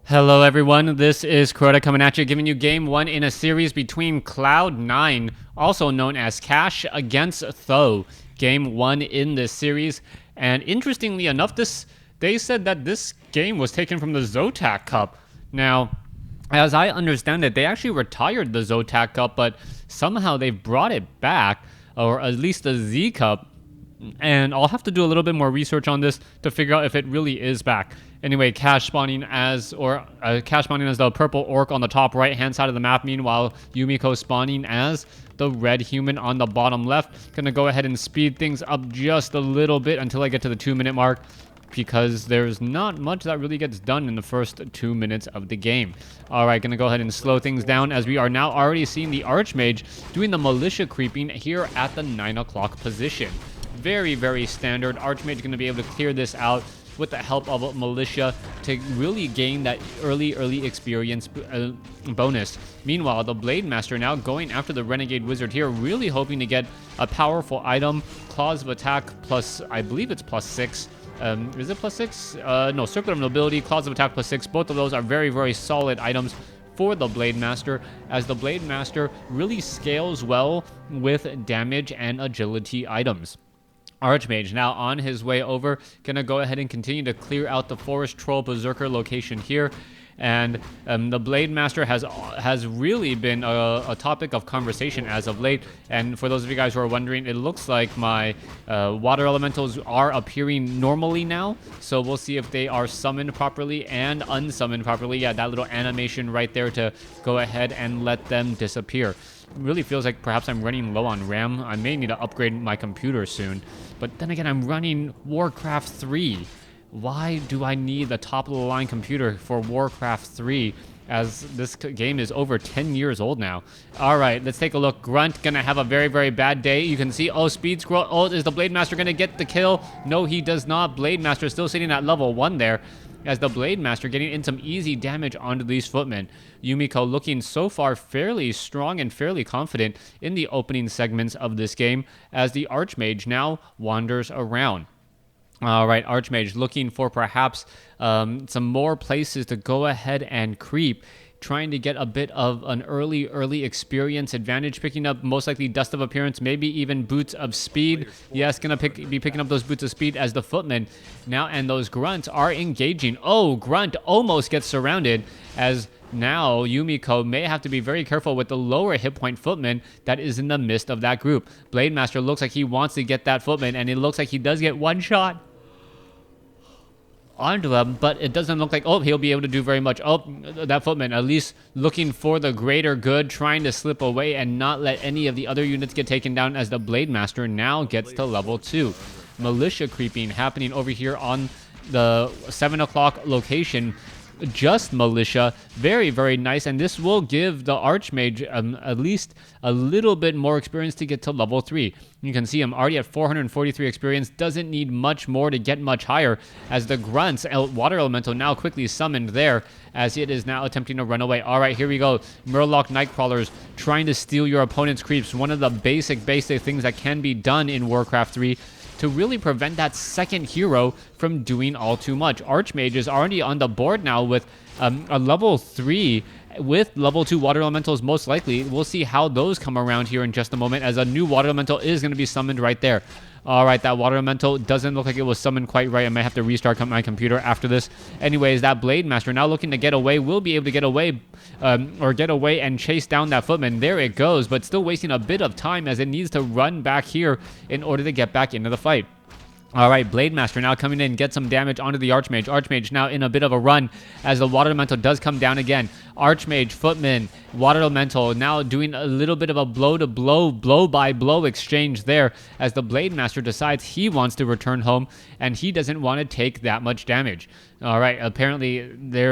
Hello everyone, this is Crota coming at you, giving you game one in a series between Cloud9, also known as Cash, against Tho. Game one in this series, and interestingly enough, they said that this game was taken from the Zotac Cup. Now, as I understand it, they actually retired the Zotac Cup, but somehow they've brought it back, or at least the Z Cup, and I'll have to do a little bit more research on this to figure out if it really is back. Anyway, Cash spawning as the purple orc on the top right hand side of the map. Meanwhile, Yumiko spawning as the red human on the bottom left. Gonna go ahead and speed things up just a little bit until I get to the 2-minute mark, because there's not much that really gets done in the first 2 minutes of the game. Alright, gonna go ahead and slow things down as we are now already seeing the Archmage doing the militia creeping here at the 9 o'clock position. Very, very standard. Archmage going to be able to clear this out with the help of a militia to really gain that early experience bonus. Meanwhile, the Blade Master now going after the Renegade Wizard here, really hoping to get a powerful item. Claws of Attack plus, I believe it's plus 6. Is it plus 6? No, Circle of Nobility, Claws of Attack plus 6. Both of those are very, very solid items for the Blade Master, as the Blade Master really scales well with damage and agility items. Archmage now on his way over, gonna go ahead and continue to clear out the Forest Troll Berserker location here. And the Blade Master has really been a topic of conversation as of late. And for those of you guys who are wondering, it looks like my water elementals are appearing normally now. So we'll see if they are summoned properly and unsummoned properly. Yeah, that little animation right there to go ahead and let them disappear. Really feels like perhaps I'm running low on RAM. I may need to upgrade my computer soon. But then again, I'm running WarCraft 3. Why do I need the top-of-the-line computer for WarCraft 3, as this game is over 10 years old now? All right, let's take a look. Grunt gonna have a very, very bad day. You can see, oh, Speed Scroll. Oh, is the Blade Master gonna get the kill? No, he does not. Blade Master still sitting at level 1 there, as the Blade Master getting in some easy damage onto these footmen. Yumiko looking so far fairly strong and fairly confident in the opening segments of this game, as the Archmage now wanders around. All right, Archmage looking for perhaps some more places to go ahead and creep, trying to get a bit of an early experience advantage, picking up most likely Dust of Appearance, maybe even Boots of Speed. Yes, gonna be picking up those Boots of Speed as the footmen now, and those Grunts are engaging. Oh, Grunt almost gets surrounded, as now Yumiko may have to be very careful with the lower hit point footman that is in the midst of that group. Blade Master looks like he wants to get that footman, and it looks like he does get one shot onto him, but it doesn't look like, oh, he'll be able to do very much. Oh, that footman at least looking for the greater good, trying to slip away and not let any of the other units get taken down, as the Blade Master now gets to level 2. Militia creeping happening over here on the 7 o'clock location. Just militia, very, very nice, and this will give the Archmage at least a little bit more experience to get to level 3. You can see I'm already at 443 experience, doesn't need much more to get much higher, as the Grunts, Water Elemental now quickly summoned there, as it is now attempting to run away. All right, here we go. Murloc Nightcrawlers trying to steal your opponent's creeps, one of the basic things that can be done in WarCraft 3, to really prevent that second hero from doing all too much. Archmage is already on the board now with a level 3 with level 2 water elementals most likely. We'll see how those come around here in just a moment, as a new water elemental is going to be summoned right there. All right, that water elemental doesn't look like it was summoned quite right. I might have to restart my computer after this. Anyways, that Blade Master now looking to get away, will be able to get away and chase down that footman. There it goes, but still wasting a bit of time, as it needs to run back here in order to get back into the fight. All right, Blade Master now coming in, get some damage onto the Archmage. Archmage now in a bit of a run, as the Water Elemental does come down again. Archmage, Footman, Water Elemental now doing a little bit of a blow-to-blow, blow-by-blow exchange there, as the Blade Master decides he wants to return home, and he doesn't want to take that much damage. All right, apparently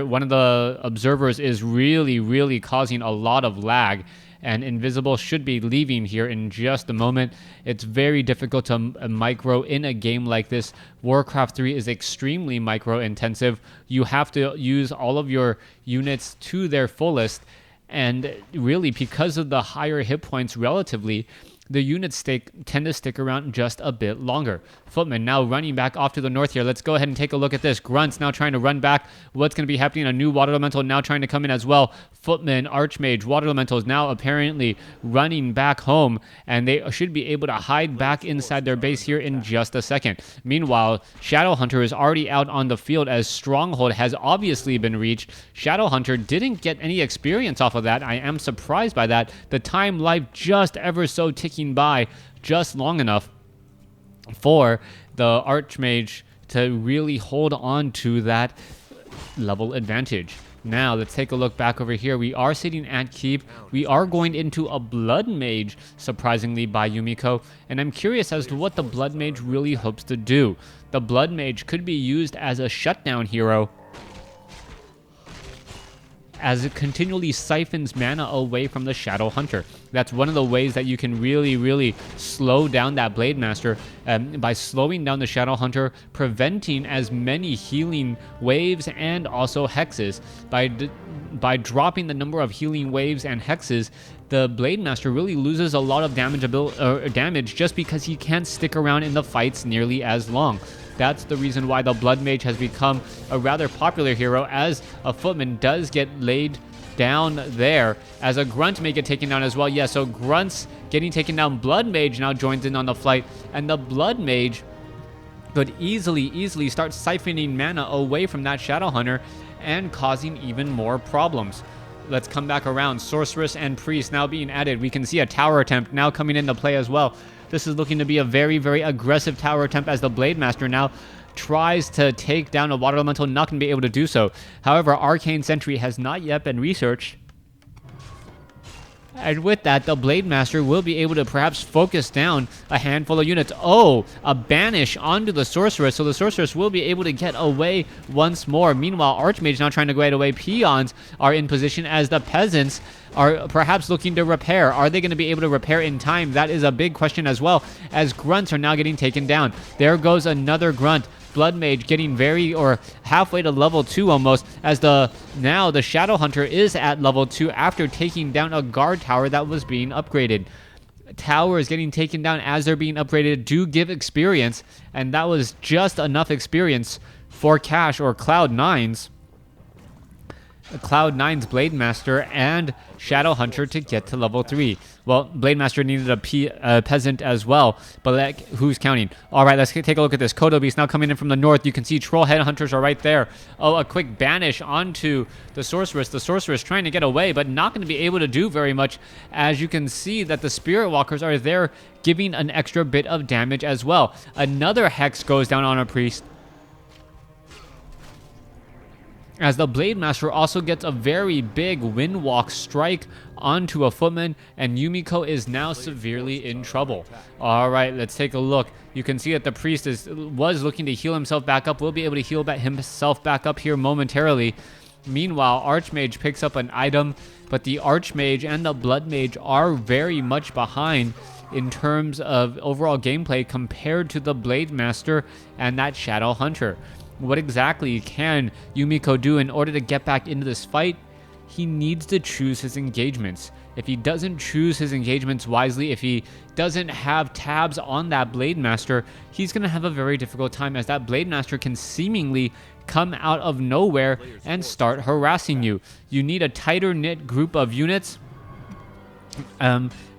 one of the observers is really causing a lot of lag, and Invisible should be leaving here in just a moment. It's very difficult to micro in a game like this. WarCraft 3 is extremely micro intensive. You have to use all of your units to their fullest, and really, because of the higher hit points relatively, the units tend to stick around just a bit longer. Footman now running back off to the north here. Let's go ahead and take a look at this. Grunts now trying to run back. What's going to be happening? A new Water Elemental now trying to come in as well. Footman, Archmage, Water Elementals now apparently running back home, and they should be able to hide back inside their base here in just a second. Meanwhile, Shadowhunter is already out on the field as Stronghold has obviously been reached. Shadowhunter didn't get any experience off of that. I am surprised by that. The time life just ever so ticking by just long enough for the Archmage to really hold on to that level advantage. Now, let's take a look back over here. We are sitting at keep. We are going into a Blood Mage, surprisingly, by Yumiko. And I'm curious as to what the Blood Mage really hopes to do. The Blood Mage could be used as a shutdown hero, as it continually siphons mana away from the Shadow Hunter. That's one of the ways that you can really slow down that Blade Master, by slowing down the Shadow Hunter, preventing as many healing waves and also hexes. By dropping the number of healing waves and hexes, the Blade Master really loses a lot of damage just because he can't stick around in the fights nearly as long. That's the reason why the Blood Mage has become a rather popular hero, as a Footman does get laid down there, as a Grunt may get taken down as well. Yeah, so Grunts getting taken down. Blood Mage now joins in on the flight, and the Blood Mage could easily start siphoning mana away from that Shadow Hunter and causing even more problems. Let's come back around. Sorceress and Priest now being added. We can see a tower attempt now coming into play as well. This is looking to be a very aggressive tower attempt, as the Blade Master now tries to take down a Water Elemental, not going to be able to do so. However, Arcane Sentry has not yet been researched. And with that, the Blade Master will be able to perhaps focus down a handful of units. Oh, a banish onto the Sorceress, so the Sorceress will be able to get away once more. Meanwhile, Archmage now trying to get away. Peons are in position as the Peasants are perhaps looking to repair. Are they going to be able to repair in time? That is a big question as well, as Grunts are now getting taken down. There goes another Grunt. Blood Mage getting halfway to level 2 almost, as now the Shadow Hunter is at level 2 after taking down a guard tower that was being upgraded. Towers getting taken down as they're being upgraded do give experience, and that was just enough experience for Cloud9's Blade Master and Shadow Hunter to get to level 3. Well, Blade Master needed a Peasant as well, but who's counting? All right, let's take a look at this. Kodo Beast now coming in from the north. You can see Troll Head Hunters are right there. Oh, a quick banish onto the Sorceress. The Sorceress trying to get away, but not going to be able to do very much, as you can see that the Spirit Walkers are there giving an extra bit of damage as well. Another Hex goes down on a Priest, as the Blade Master also gets a very big Windwalk strike onto a Footman, and Yumiko is now severely in trouble. All right, let's take a look. You can see that the Priest was looking to heal himself back up. Will be able to heal himself back up here momentarily. Meanwhile, Archmage picks up an item, but the Archmage and the Blood Mage are very much behind in terms of overall gameplay compared to the Blade Master and that Shadow Hunter. What exactly can Yumiko do in order to get back into this fight? He needs to choose his engagements. If he doesn't choose his engagements wisely, if he doesn't have tabs on that Blade Master, he's going to have a very difficult time, as that Blade Master can seemingly come out of nowhere and start harassing you. You need a tighter knit group of units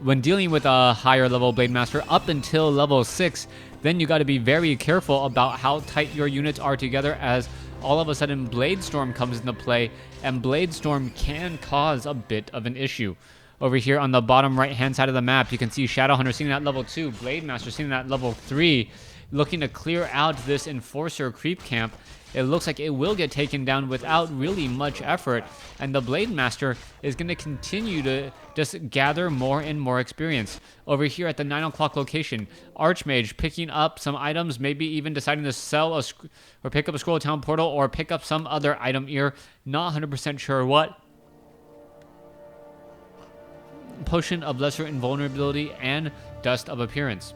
when dealing with a higher level Blade Master up until level 6. Then you got to be very careful about how tight your units are together, as all of a sudden Blade Storm comes into play, and Blade Storm can cause a bit of an issue. Over here on the bottom right hand side of the map, you can see Shadowhunter sitting at level 2, Blade Master sitting at level 3, looking to clear out this Enforcer creep camp. It looks like it will get taken down without really much effort, and the Blade Master is going to continue to just gather more and more experience. Over here at the 9 o'clock location, Archmage picking up some items, maybe even deciding to sell or pick up a Scroll Town Portal or pick up some other item here. Not 100% sure what. Potion of Lesser Invulnerability and Dust of Appearance.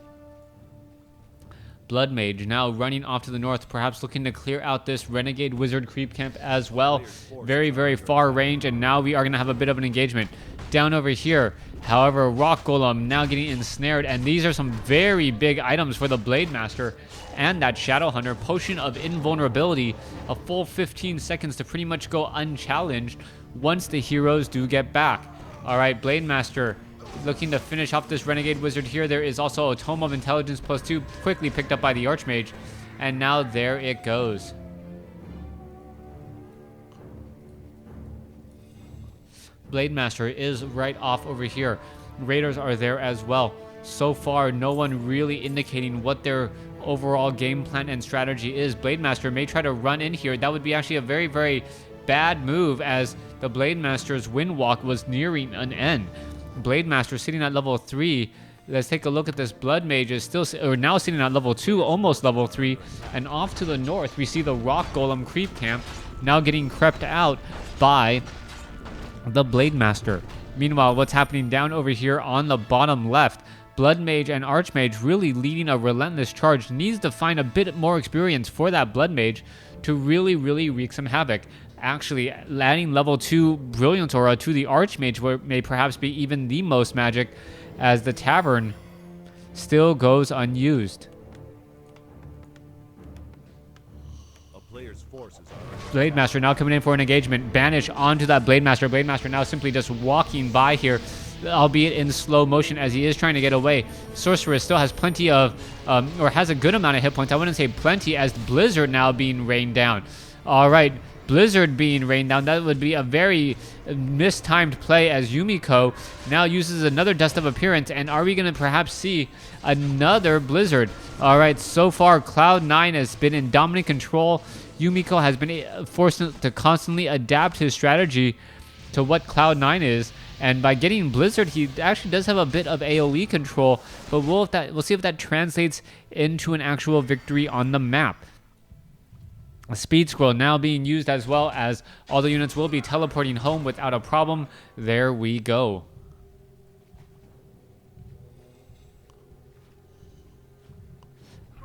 Blood Mage now running off to the north, perhaps looking to clear out this Renegade Wizard creep camp as well. Very far range, and now we are going to have a bit of an engagement. Down over here, However, Rock Golem now getting ensnared, and these are some very big items for the Blade Master and that Shadow Hunter. Potion of Invulnerability, a full 15 seconds to pretty much go unchallenged once the heroes do get back. All right, Blade Master looking to finish off this Renegade Wizard here. There is also a Tome of Intelligence +2, quickly picked up by the Archmage, and now there it goes. Blade Master is right off over here. Raiders are there as well. So far, no one really indicating what their overall game plan and strategy is. Blade Master may try to run in here. That would be actually a very, very bad move, as the Blade Master's Wind Walk was nearing an end. Blade Master sitting at level 3. Let's take a look at this. Blood Mage is still, or now sitting at level 2, almost level 3. And off to the north, we see the Rock Golem creep camp now getting crept out by the Blade Master. Meanwhile, what's happening down over here on the bottom left, Blood Mage and Archmage really leading a relentless charge. Needs to find a bit more experience for that Blood Mage to really wreak some havoc. Actually, adding level 2 Brilliant Aura to the Archmage may perhaps be even the most magic, as the Tavern still goes unused. Blade Master now coming in for an engagement. Banish onto that Blade Master. Blade Master now simply just walking by here, albeit in slow motion, as he is trying to get away. Sorceress still has plenty of, or has a good amount of hit points. I wouldn't say plenty, as Blizzard now being rained down. All right, Blizzard being rained down. That would be a very mistimed play, as Yumiko now uses another Dust of Appearance. And are we going to perhaps see another Blizzard? All right, so far Cloud9 has been in dominant control. Yumiko has been forced to constantly adapt his strategy to what Cloud9 is. And by getting Blizzard, he actually does have a bit of AoE control. But we'll see if that translates into an actual victory on the map. A Speed Scroll now being used, as well as all the units will be teleporting home without a problem. There we go.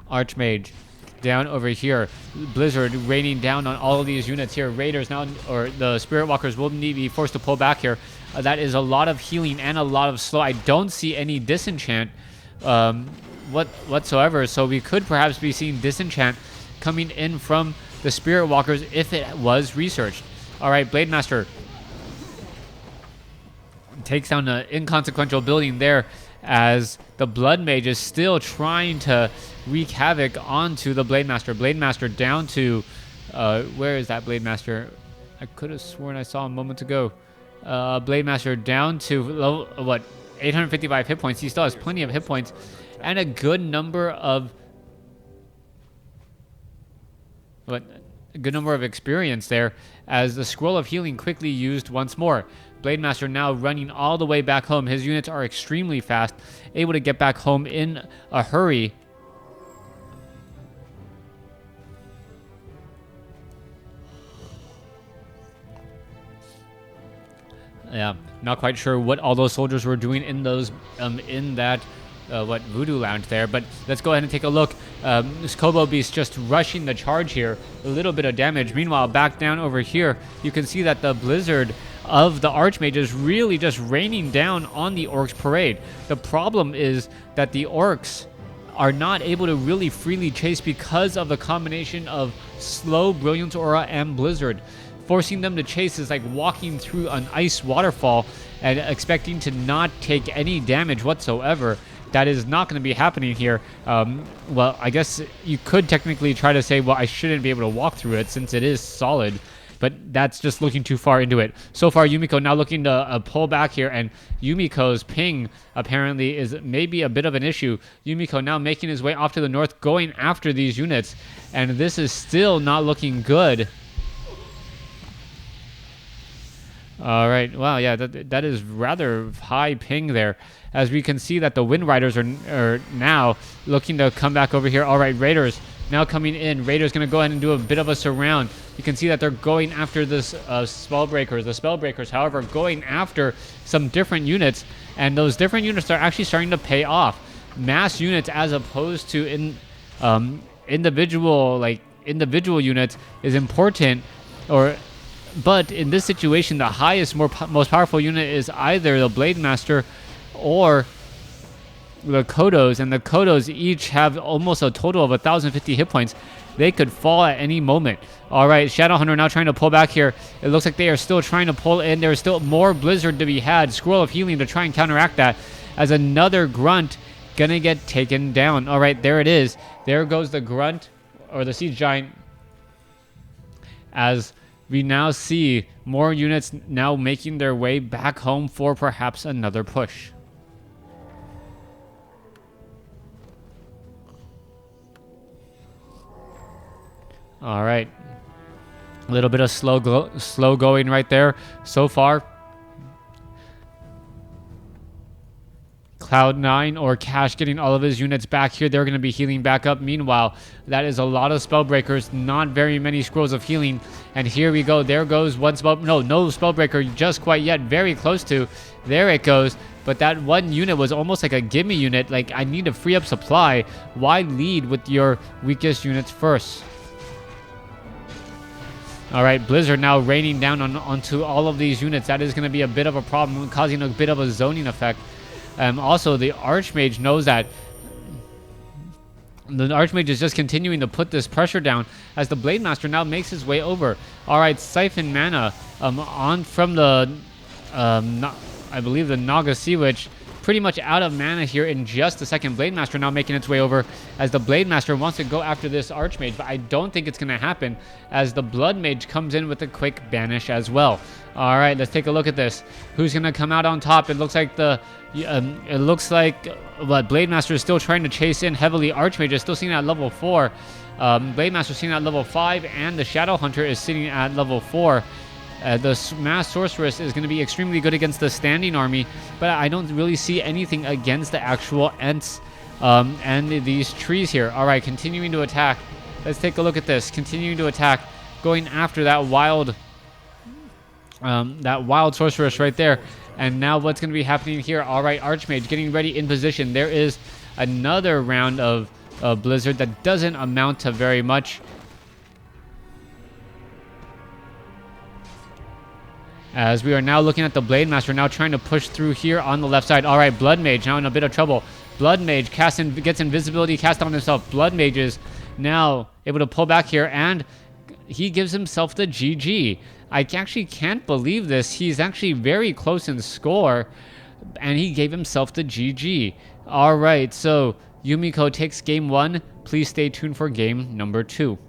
Archmage down over here. Blizzard raining down on all of these units here. Raiders now, or the Spirit Walkers, will need to be forced to pull back here. That is a lot of healing and a lot of slow. I don't see any disenchant whatsoever, so we could perhaps be seeing disenchant coming in from the Spirit Walkers if it was researched. All right, Blade Master takes down an inconsequential building there, as the Blood Mage is still trying to wreak havoc onto the Blade Master. Blade Master down to, where is that Blade Master? I could have sworn I saw him moments ago. Blade Master down to, level, 855 hit points. He still has plenty of hit points and a good number of, experience there, as the Scroll of Healing quickly used once more. Blade Master now running all the way back home. His units are extremely fast, able to get back home in a hurry. Yeah, not quite sure what all those soldiers were doing in those in that Voodoo Lounge there, but let's go ahead and take a look. This Kobo Beast just rushing the charge here, a little bit of damage. Meanwhile, back down over here, you can see that the Blizzard of the Archmage is really just raining down on the Orcs Parade. The problem is that the Orcs are not able to really freely chase because of the combination of slow Brilliant Aura and Blizzard. Forcing them to chase is like walking through an ice waterfall and expecting to not take any damage whatsoever. That is not going to be happening here. Well, I guess you could technically try to say, well, I shouldn't be able to walk through it since it is solid, but that's just looking too far into it. So far, Yumiko now looking to pull back here, and Yumiko's ping apparently is maybe a bit of an issue. Yumiko now making his way off to the north, going after these units, and this is still not looking good. All right, wow, yeah, that is rather high ping there, as we can see that the Wind Riders are now looking to come back over here. All right, Raiders now coming in. Raiders going to go ahead and do a bit of a surround. You can see that they're going after this Spellbreakers. The Spellbreakers, however, going after some different units, and those different units are actually starting to pay off. Mass units as opposed to individual units is important, but in this situation, the highest, most powerful unit is either the Blade Master or the Kodos, and the Kodos each have almost a total of 1,050 hit points. They could fall at any moment. All right, Shadowhunter now trying to pull back here. It looks like they are still trying to pull in. There's still more Blizzard to be had. Scroll of Healing to try and counteract that, as another Grunt gonna get taken down. All right, there it is. There goes the Grunt, or the Siege Giant, as we now see more units now making their way back home for perhaps another push. All right, a little bit of slow going right there so far. Cloud9 or Cash getting all of his units back here. They're going to be healing back up. Meanwhile, that is a lot of Spellbreakers, not very many Scrolls of Healing. And here we go. There goes one spell. No Spellbreaker just quite yet. Very close to. There it goes. But that one unit was almost like a gimme unit. Like, I need to free up supply. Why lead with your weakest units first? All right, Blizzard now raining down onto all of these units. That is going to be a bit of a problem, causing a bit of a zoning effect. Also, the Archmage knows that. The Archmage is just continuing to put this pressure down as the Blade Master now makes his way over. All right, Siphon Mana on from the, I believe the Naga Sea Witch. Pretty much out of mana here in just a second. Blade Master now making its way over as the Blade Master wants to go after this Archmage, but I don't think it's going to happen as the Blood Mage comes in with a quick banish as well. All right, let's take a look at this. Who's going to come out on top? It looks like Blade Master is still trying to chase in heavily. Archmage is still sitting at level 4. Blade Master is sitting at level 5, and the Shadow Hunter is sitting at level 4. The Mass Sorceress is going to be extremely good against the standing army, but I don't really see anything against the actual Ents and these trees here. All right, continuing to attack. Let's take a look at this. Continuing to attack, going after that wild Sorceress right there. And now what's going to be happening here? All right, Archmage getting ready in position. There is another round of Blizzard that doesn't amount to very much. As we are now looking at the Blade Master now trying to push through here on the left side. All right, Blood Mage now in a bit of trouble. Blood Mage gets invisibility cast on himself. Blood Mage is now able to pull back here, and he gives himself the GG. I actually can't believe this. He's actually very close in score, and he gave himself the GG. All right, so Yumiko takes game 1. Please stay tuned for game number 2.